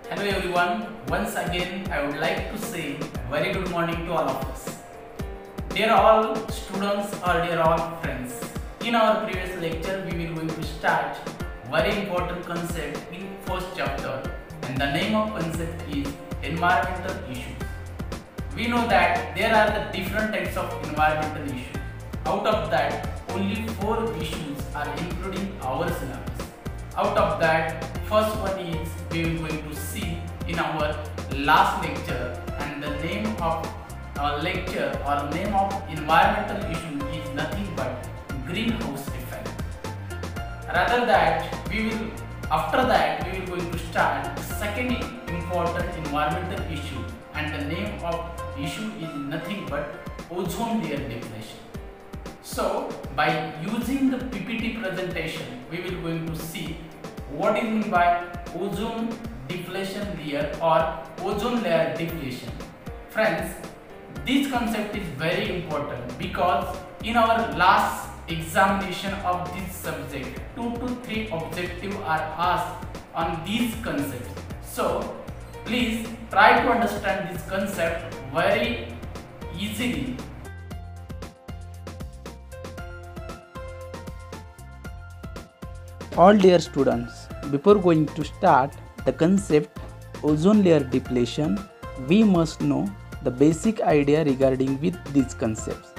Hello everyone, once again I would like to say very good morning to all of us. Dear all students or dear all friends, in our previous lecture we will going to start very important concept in first chapter, and the name of concept is environmental issues. We know that there are the different types of environmental issues. Out of that, only 4 issues are including our syllabus. Out of that, first one is we will going to see in our last lecture, and the name of our lecture or name of environmental issue is nothing but greenhouse effect. Rather that after that we will going to start the second important environmental issue, and the name of issue is nothing but ozone layer depletion. So by using the PPT presentation we will going to see what is meant by ozone depletion layer or ozone layer depletion. Friends, this concept is very important because in our last examination of this subject 2 to 3 objectives are asked on these concepts. So please try to understand this concept very easily. All dear students, before going to start the concept ozone layer depletion, we must know the basic idea regarding with these concepts.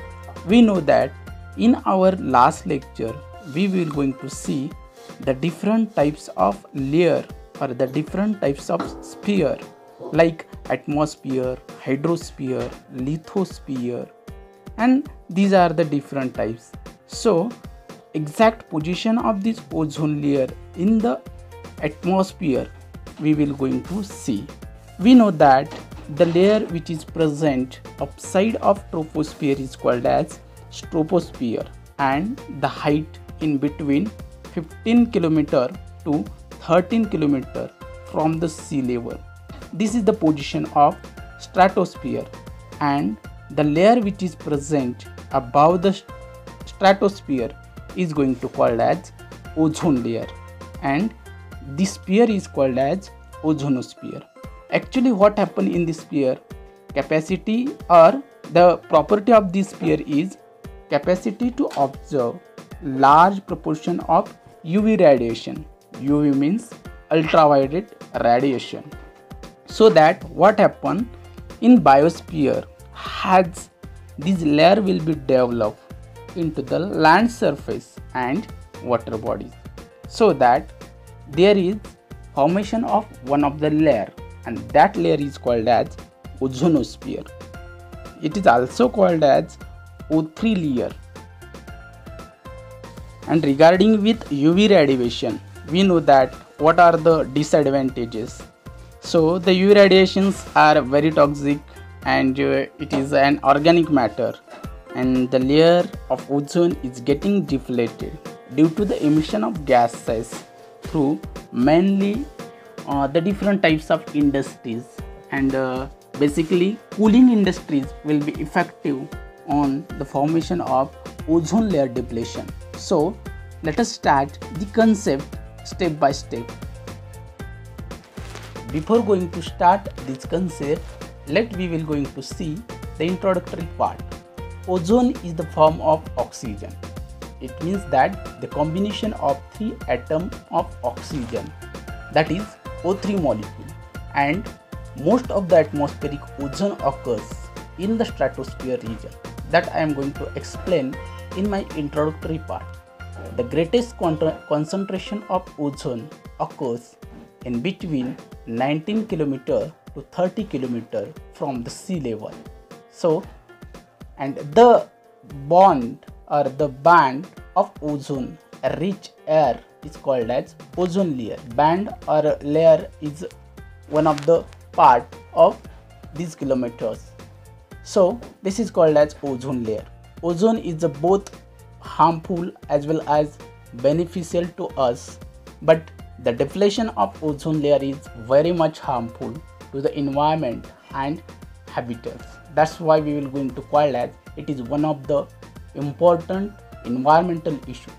We know that in our last lecture we will going to see the different types of layer or the different types of sphere like atmosphere, hydrosphere, lithosphere, and these are the different types. So exact position of this ozone layer in the atmosphere we will going to see. We know that the layer which is present upside of troposphere is called as troposphere, and the height in between 15 km to 13 km from the sea level. This is the position of stratosphere, and the layer which is present above the stratosphere is going to called as ozone layer, and this sphere is called as ozonosphere. Actually what happened in this sphere, capacity or the property of this sphere is capacity to observe large proportion of UV radiation. UV means ultraviolet radiation. So that what happened in biosphere, has this layer will be developed into the land surface and water bodies, so that there is formation of one of the layer, and that layer is called as ozonosphere. It is also called as O3 layer. And regarding with UV radiation, we know that what are the disadvantages. So the UV radiations are very toxic, and it is an organic matter, and the layer of ozone is getting deflated due to the emission of gases through mainly the different types of industries, and basically cooling industries will be effective on the formation of ozone layer depletion. So let us start the concept step by step. Before going to start this concept, we will going to see the introductory part. Ozone is the form of oxygen. It means that the combination of 3 atoms of oxygen, that is O3 molecule, and most of the atmospheric ozone occurs in the stratosphere region. That I am going to explain in my introductory part. The greatest concentration of ozone occurs in between 19 km to 30 km from the sea level. So, and the bond or the band of ozone rich air is called as ozone layer. Band or layer is one of the part of these kilometers. So this is called as ozone layer. Ozone is both harmful as well as beneficial to us, but the depletion of ozone layer is very much harmful to the environment and habitats. That's why we will going to call as it is one of the important environmental issue.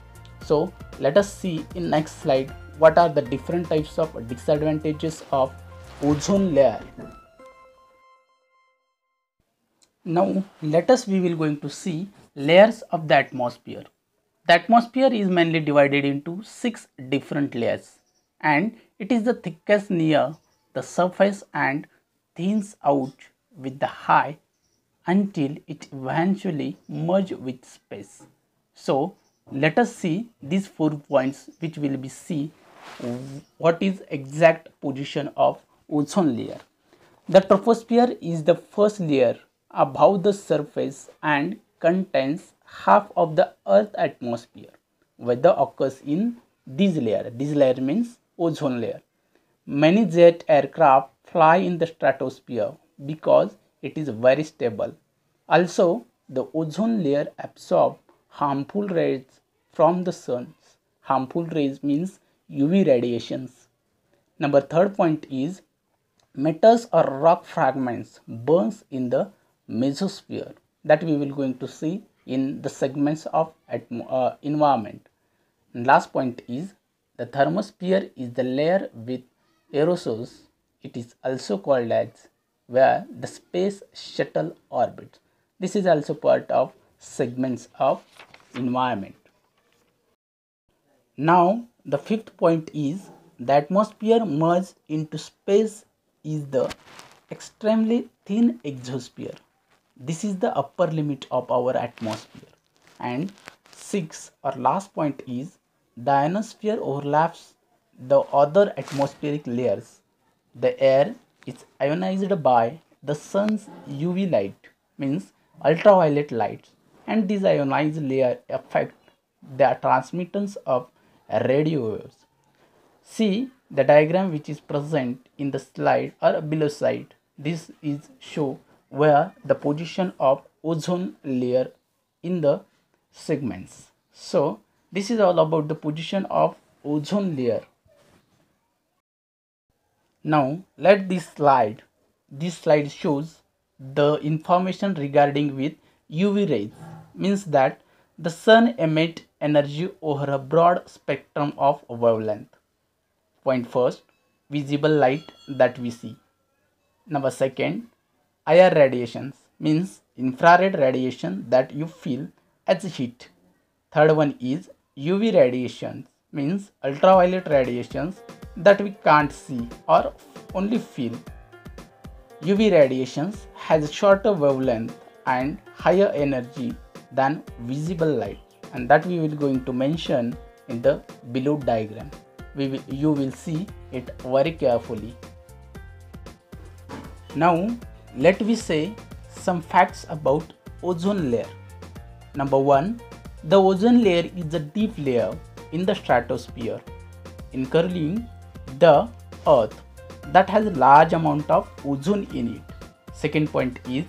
So let us see in next slide what are the different types of disadvantages of ozone layer. Now let us we will going to see layers of the atmosphere. The atmosphere is mainly divided into 6 different layers, and it is the thickest near the surface and thins out with the high until it eventually merge with space. So let us see these 4 points which will be see what is exact position of ozone layer. The troposphere is the first layer above the surface and contains half of the Earth's atmosphere. Weather occurs in this layer. This layer means ozone layer. Many jet aircraft fly in the stratosphere because it is very stable. Also, the ozone layer absorbs harmful rays from the sun. Harmful rays means UV radiations. Number third point is metals or rock fragments burns in the mesosphere, that we will going to see in the segments of environment. And last point is the thermosphere is the layer with aerosols. It is also called as where the space shuttle orbits. This is also part of segments of environment. Now the fifth point is the atmosphere merged into space is the extremely thin exosphere. This is the upper limit of our atmosphere. And sixth or last point is the ionosphere overlaps the other atmospheric layers. The air is ionized by the sun's UV light, means ultraviolet lights, and these ionized layers affect the transmittance of radio waves. See the diagram which is present in the slide or below side. This is show where the position of ozone layer in the segments. So this is all about the position of ozone layer. Now let this slide shows the information regarding with UV rays, means that the sun emits energy over a broad spectrum of wavelength. Point first, visible light that we see. Number second, IR radiations, means infrared radiation that you feel as heat. Third one is UV radiations, means ultraviolet radiations that we can't see or only feel. UV radiations has shorter wavelength and higher energy than visible light, and that we will going to mention in the below diagram. You will see it very carefully. Now let me say some facts about ozone layer. Number 1, the ozone layer is a deep layer in the stratosphere encircling the earth that has a large amount of ozone in it. Second point is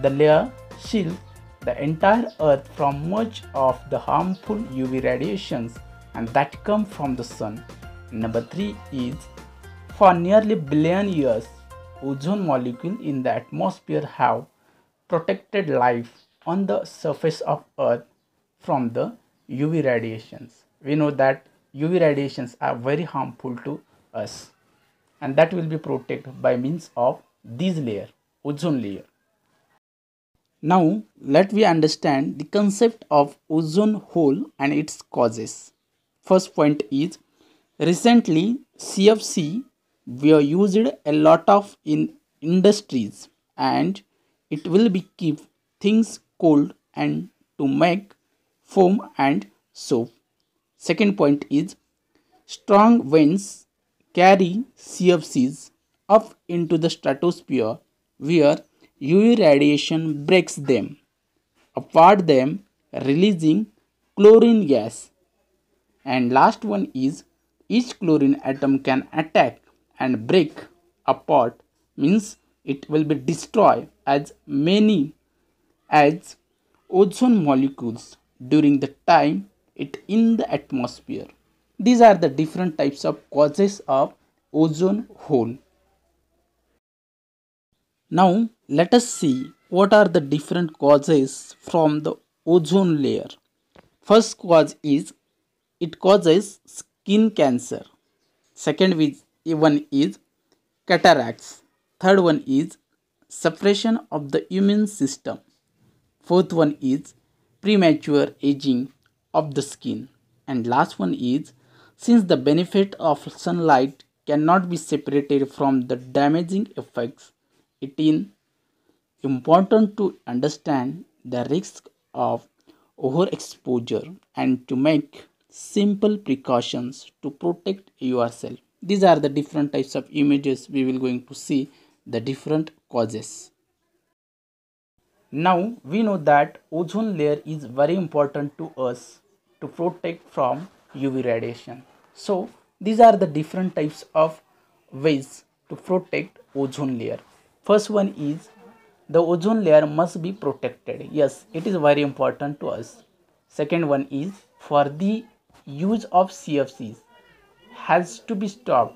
the layer shields the entire earth from much of the harmful UV radiations and that come from the sun. Number 3 is for nearly billion years ozone molecules in the atmosphere have protected life on the surface of earth from the UV radiations. We know that UV radiations are very harmful to us, and that will be protected by means of this layer, ozone layer. Now let we understand the concept of ozone hole and its causes. First point is recently CFC were used a lot of in industries, and it will be keep things cold and to make foam and soap. Second point is strong winds carry CFCs up into the stratosphere where UV radiation breaks them apart, them releasing chlorine gas. And last one is each chlorine atom can attack and break apart, means it will be destroyed as many as ozone molecules during the time it in the atmosphere. These are the different types of causes of ozone hole. Now let us see what are the different causes from the ozone layer. First cause is it causes skin cancer. Second one is cataracts. Third one is suppression of the immune system. Fourth one is premature aging of the skin. And last one is, since the benefit of sunlight cannot be separated from the damaging effects, it is important to understand the risk of overexposure and to make simple precautions to protect yourself. These are the different types of images we will going to see the different causes. Now we know that ozone layer is very important to us to protect from UV radiation. So these are the different types of ways to protect ozone layer. First one is the ozone layer must be protected. Yes, it is very important to us. Second one is for the use of CFCs has to be stopped.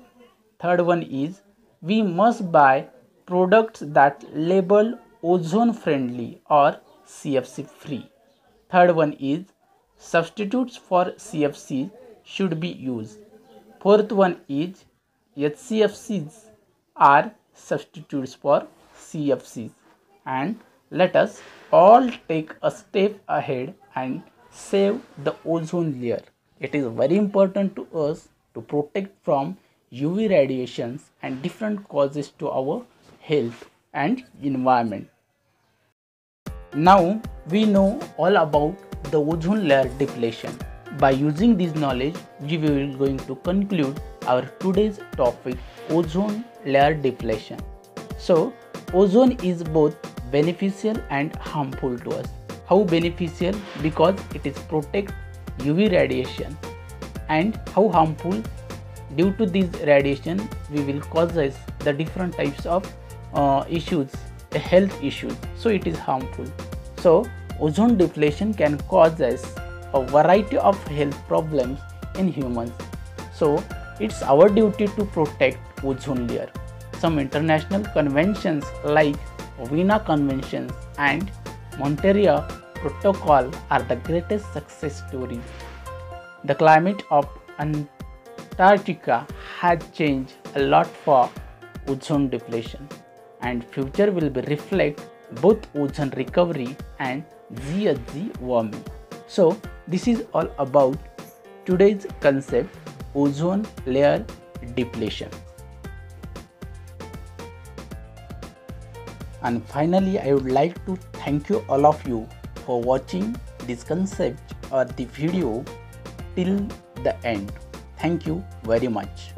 Third one is we must buy products that label ozone friendly or CFC free. Third one is substitutes for CFC should be used. Fourth one is HCFCs are substitutes for CFCs. And let us all take a step ahead and save the ozone layer. It is very important to us to protect from UV radiations and different causes to our health and environment. Now we know all about the ozone layer depletion. By using this knowledge, we will going to conclude our today's topic, ozone layer depletion. So ozone is both beneficial and harmful to us. How beneficial? Because it is protect UV radiation. And how harmful? Due to this radiation we will causes the different types of issues, health issues, so it is harmful. So ozone depletion can cause us a variety of health problems in humans. So it's our duty to protect ozone layer. Some international conventions like Vienna Convention and Monterey Protocol are the greatest success stories. The climate of Antarctica has changed a lot for ozone depletion, and future will be reflect both ozone recovery and GHG warming. So this is all about today's concept, ozone layer depletion. And finally, I would like to thank you all of you for watching this concept or the video till the end. Thank you very much.